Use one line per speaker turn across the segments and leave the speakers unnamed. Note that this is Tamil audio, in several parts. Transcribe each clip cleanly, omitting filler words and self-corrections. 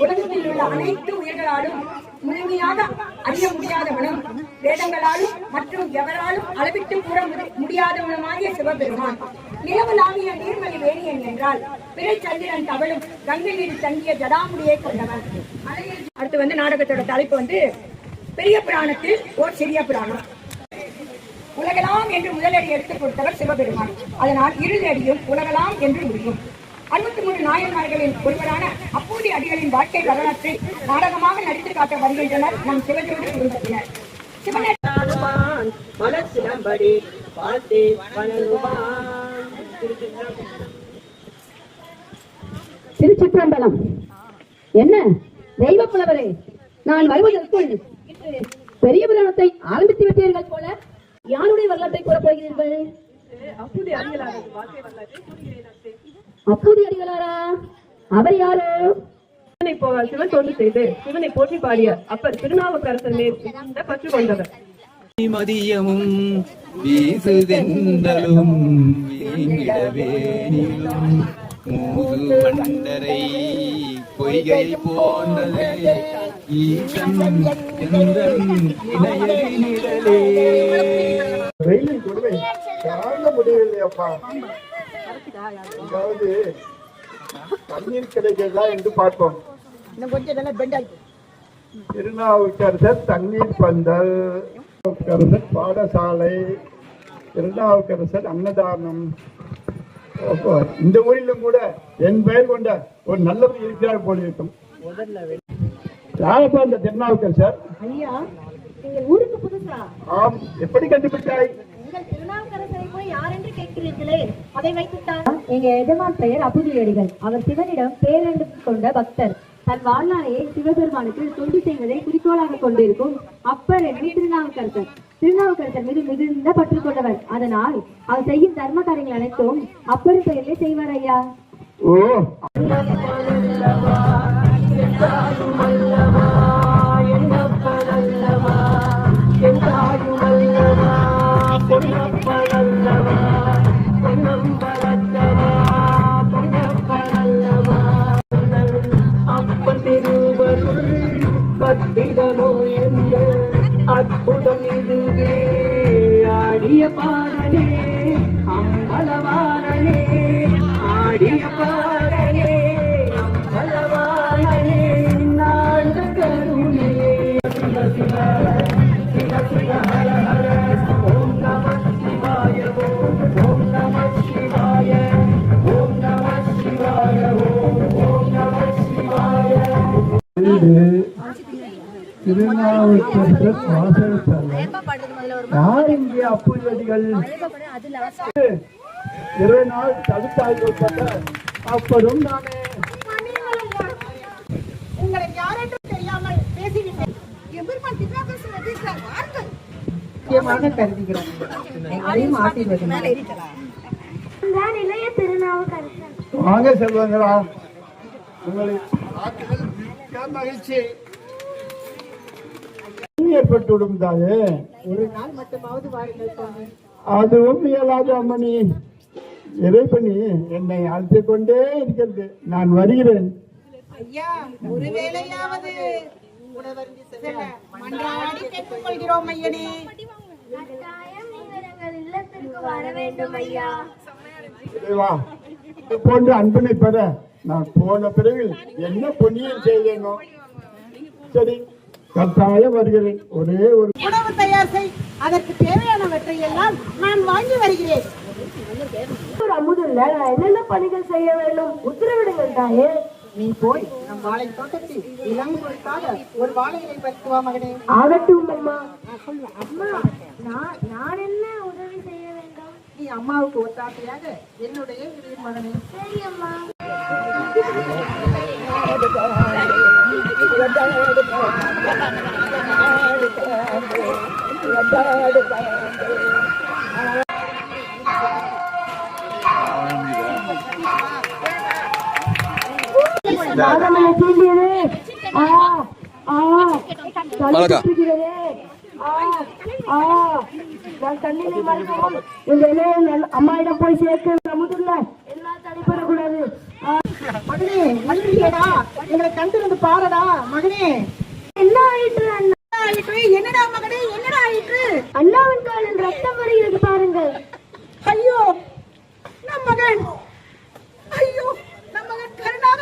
உலகத்தில் உள்ள அனைத்து உயிர்களாலும் முழுமையாக அறிய முடியாதவனும் வேதங்களாலும் மற்றும் எவராலும் அளவிட்டு கூற முடியாதவனுமாகிய சிவபெருமான் நிலவலாவிய நீர்மலி வேணியன் என்றால் பிறை சந்திரன் தவளும் கங்கை நீர் தங்கிய ஜடாமுடியை கொண்டவன். அடுத்து நாடகத்தோட தலைப்பு பெரிய புராணத்தில் ஓர் சிறிய புராணம். உலகலாம் என்று முதலடி எடுத்துக் கொடுத்தவர் சிவபெருமான். அதனால் இறுதியடியும் உலகலாம் என்று முடியும். 63 நாயன்மார்களின் ஒருவரான அப்பூதி அடிகளின் வாழ்க்கை வரலாற்றை நாடகமாக நடித்து காட்ட வருகின்றனர் நம் சிவஜோதி குடும்பத்தினர்.
திருச்சிற்றம்பலம். என்ன தெய்வ புலவரே, நான் வருவதற்குள் பெரிய புராணத்தை ஆரம்பித்து விட்டீர்கள் போல. யாருடைய வரலாற்றை கூறப் போகிறீர்கள்? அப்பூதி அடிகளாரா? அவர் யாரோ?
சிவன் தொண்டு செய்து சிவனை போற்றி பாடிய அப்பர் திருநாவுக்கரசர் மேல் பற்று கொண்டவர்.
மதியமும் வீசுதென்றலும் மூது மண்டரை பொய்கை போன்றதே
வெயிலின் கொடுமை தாங்க முடியவில்லையப்பா. அதாவது தண்ணீர் கிடைக்கிறதா என்று பார்ப்போம். திருநாவுக்கரசர் தண்ணீர் பந்தல், பாடசாலை, திருநாவுக்கரசர் அன்னதானம். இந்த ஊரிலும் கூட என் பெயர் கொண்ட ஒரு நல்லவர் இருக்கிறார் போல இருக்கும். யாரப்பா இந்த திருநாவுக்கரசர்?
ஐயா, நீங்கள் ஊருக்கு புதுசா?
ஆம். எப்படி கண்டுபிடித்தாய்?
உங்கள் திருநாவுக்கரசரை போய் யார் என்று கேட்கிறீர்களே, அதை வைத்துத்தான். எங்க எஜமான் பெயர் அப்புதியடிகள். அவர் சிவனிடம் பேரன்பு கொண்ட பக்தர். தன் வாழ்நாளையை சிவபெருமானுக்கு தொண்டு செய்வதை குறிக்கோளாக கொண்டிருக்கும் அப்பர் என்று திருநாவுக்கரசர். திருநாவுக்கரசர் மீது மிகுந்த பற்று கொண்டவர். அதனால் அவர் செய்யும் தர்ம காரியங்கள் அனைத்தும் அப்பரின் பெயரிலே செய்வார் ஐயா.
ஓ,
அற்புதம் இதுவே ஆடிய பாடலே அம்பலவாரனே, ஆடிய பாடலே அம்பலவாரனே, நாட கருணையே. சிவ சிவ சிவ சிவ ஹர ஹர, ஓம் நம சிவாய, ஓம் நம சிவாய, ஓம் நம சிவாய, ஓம் நம சிவாய.
திருநாவுக்கரசர் வாசகத்தலம். யார் இங்கே அப்பூதியடிகள்? 20 நாள் தடுத்தாய்க்கப்பட்ட அப்பரும் நானே.
உங்களை யாரென்று தெரியாமல் பேசிவிட்டேன்.
வாங்க செல்வங்களா, உங்களை மகிழ்ச்சி ஏற்பட்டுவிடும் தாயே.
ஒரு நாள் மட்டுமாவது வாருங்கள்.
அதுவும் இயலாத அம்மணி. இறைப்பணி என்னை அழைத்துக் கொண்டே இருக்கிறது. நான் வருகிறேன்.
ஐயா, ஒருவேளையாவது மன்றாடி கேட்டுக் கொள்கிறோம் ஐயனே.
இது போன்ற அன்பினை பெற நான் போன பிறகு என்ன புண்ணியம் செய்தேனோ. சரி, கட்டாயம் வருகிறேன். ஒரே ஒரு
உணவு தயார் செய். அதற்கு தேவையானவற்றை எல்லாம் நான் வாங்கி வருகிறேன்.
அமுதில்ல, நான் என்னென்ன பணிகள் செய்ய வேண்டும் உத்தரவிடுங்கள் தாயே.
நீ போய் நம் வாழை தோட்டத்தில் இளங்குழுக்காக ஒரு வாழையை பறித்து வா மகனே.
ஆகட்டும் அம்மா.
அம்மா,
நான் என்ன உதவி செய்ய வேண்டும்?
நீ அம்மாவுக்கு ஒத்தாசையாக என்னுடைய இரு மகனே.
சரி அம்மா. அம்மாயிடம் போய் சேர்க்க அமுதுல்ல என்னால்
மகனே வந்துட்டீங்களா? எங்களை கண்டு வந்து பாருடா மகனே.
என்ன ஆயிற்று அண்ணா?
என்னடா மகனே, என்னடா ஆயிற்று?
அண்ணாவின் காலில் ரத்தம் வருகிறது பாருங்கள்.
ஐயோ நம் மகன், ஐயோ நம் மகன் கருணாக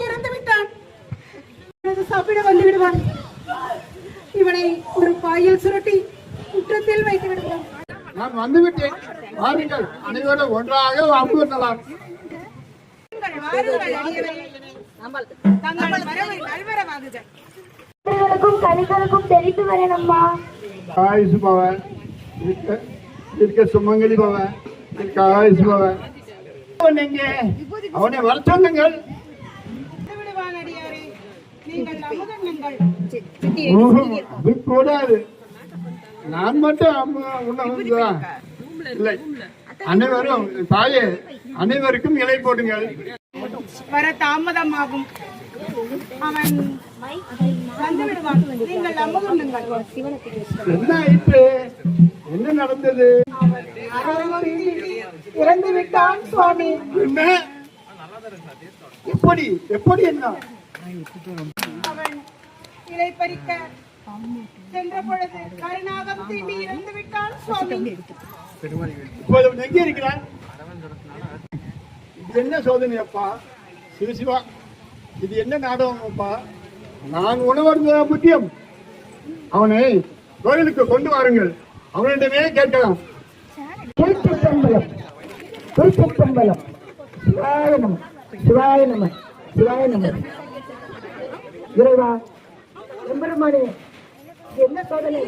இறந்து விட்டான். சாப்பிட வந்து விடுவான். இவனை ஒரு பாயில் சுருட்டி குற்றத்தில் வைத்து விடுவான்.
நான் வந்துவிட்டேன், வாருங்கள், அனைவரும் ஒன்றாக அமர்ந்தலாம்.
கனிகளுக்கும் தெரிந்து வரேனம்மா.
ஆயுசு பவன், இருக்க சுமங்கலி பவன், இருக்க ஆயுசு பவன். அவனை வர சொல்லுங்கள். அது கூடாது, நான் மட்டும் உண்ணதான் இல்லை. அனைவரும் தாயே, அனைவருக்கும் இலை போடுங்கள்.
வர தாமதமாகும், அவன் வந்து விடுவான். நீங்கள் அமர்ந்துங்கள்.
என்ன ஆயிற்று? என்ன நடந்தது?
இறந்து விட்டான் சுவாமி.
என்ன? எப்படி எப்படி என்ன?
அவன் இலை பறிக்க சென்ற பொழுது கருணாகம் தீண்டி இறந்து விட்டான் சுவாமி.
இப்போது அவன் எங்கே இருக்கிறான்? இது என்ன சோதனை அப்பா? சிவசிவா, இது என்ன நாடகம் அப்பா? நான் உணவருந்ததா முக்கியம். அவனை கோயிலுக்கு கொண்டு வாருங்கள், அவனிடமே கேட்கலாம்.
திருச்சிற்றம்பலம், திருச்சிற்றம்பலம். சிவாய நம, சிவாய நம, சிவாய நம. இறைவா, எம்பெருமானே, இது என்ன சோதனை?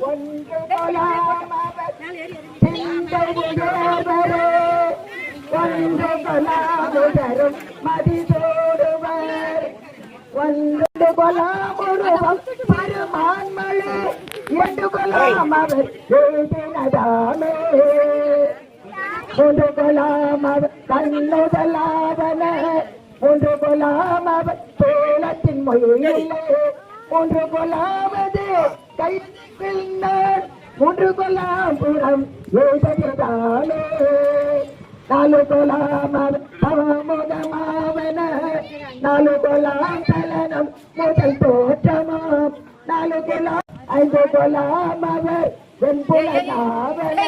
ஒன்று கொலாமவர் சிந்தையுடையவரே, ஒன்று கொலாமுதரும் மதிசோடுவர், ஒன்று கொலாமுருவம் பருமான்மழு, இரண்டு கொலாமவர் எழுதினதாமே, ஒன்று கொலாமவர் கண்ணுதலாதன, ஒன்று கொலாமவர் தோளத்தின் மொழியிலே, ஒன்று கொலாவது கையில் நான், ஒன்று கொலாபுரம் எழுததானே, நாலு கொலாமவர் தவமுதமாவன, நாலு கொலாம் தலனம் முதல் தோற்றமாம், நாலு கொலாம் ஐந்து கொலாமவர் வெண்புலனாவன,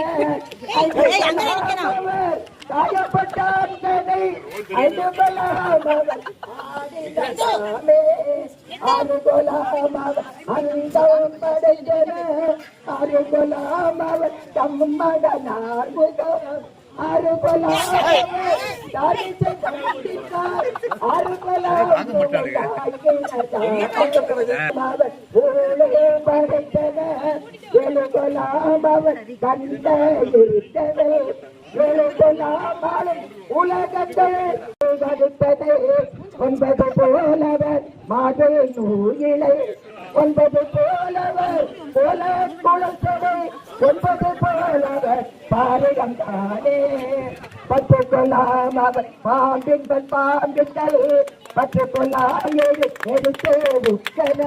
ஐந்து கொலாமவர் காயப்பட்டான் கதை, ஐந்து கொலாமவர் ஆதிதமே, ஆறு கொலாமவர் அந்தம் படைத்தன, ஆறு கொலாமவர் தம்மடனார் முகம், ஆறு கொலாமவர் தாரிசை கண்டித்தார், ஆறு கொலாமவர் படைத்தன, ஏழு கொலாமவர் கண்ட இருத்தன, ஏழு கொலாமலும் உலகத்தை கருத்ததே, ஒன்பது போலவர் மாதை நூயிலை, ஒன்பது போலவர் போல குளத்தடை, ஒன்பது போலவர் பாரகம் தானே, பத்து கொலாம் அவர் பாம்பின் பாம்பிட்டல், பத்து கொலாம் எடுத்து உட்கன,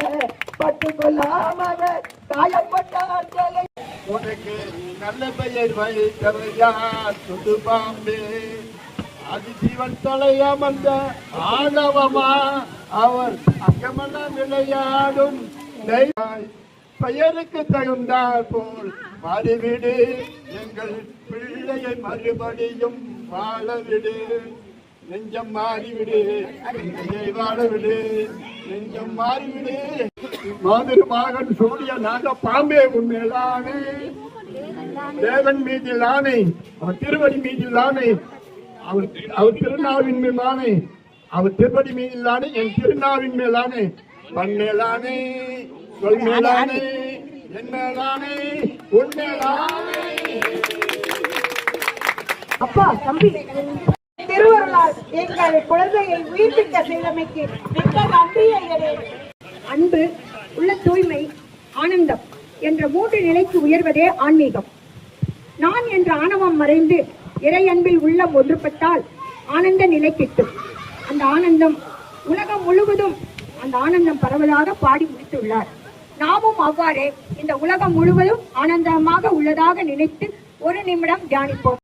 பத்து கொலாம் அவர் காயப்பட்டார்களே.
உனக்கு நல்ல பெயர் வைத்தவையா சுடு பாம்பே, அதிஜீவன் தொலையாமந்த ஆணவமா, அவர் அங்கமெல்லாம் விளையாடும் பெயருக்கு தகுந்தால் போல் மாறிவிடு, எங்கள் பிள்ளையை மறுபடியும் வாழவிடு, நெஞ்சம் மாறிவிடு, நெஞ்சை வாழவிடு, நெஞ்சம் மாறிவிடு. மாதிரி மகன் சூரிய நாக பாம்பே உண்மையிலானே, தேவன் மீதில் ஆணை, அவர் திருவடி மீதில் ஆணை, அவர் திருநாவின் மேலானே, அவர் திருப்படி மீதிலானே, என் திருநாவின் மேலானே, பண் மேலானே, சொல் மேலானே, என் மேலானே, உன் மேலானே.
அப்பா தம்பி, திருவருளால் எங்கள் குழந்தையை உயிர்ப்பிக்க செய்தமைக்கு மிக்க நன்றியையரே. அன்பு, உள்ள தூய்மை, ஆனந்தம் என்ற மூன்று நிலைக்கு உயர்வதே ஆன்மீகம். நான் என்ற ஆணவம் மறைந்து இறை அன்பில் உள்ளம் ஒன்றுபட்டால் ஆனந்த நிலை கிட்டும். அந்த ஆனந்தம் உலகம் முழுவதும் அந்த ஆனந்தம் பரவலாக பாடி முடித்துள்ளார். நாமும் அவ்வாறே இந்த உலகம் முழுவதும் ஆனந்தமாக உள்ளதாக நினைத்து ஒரு நிமிடம் தியானிப்போம்.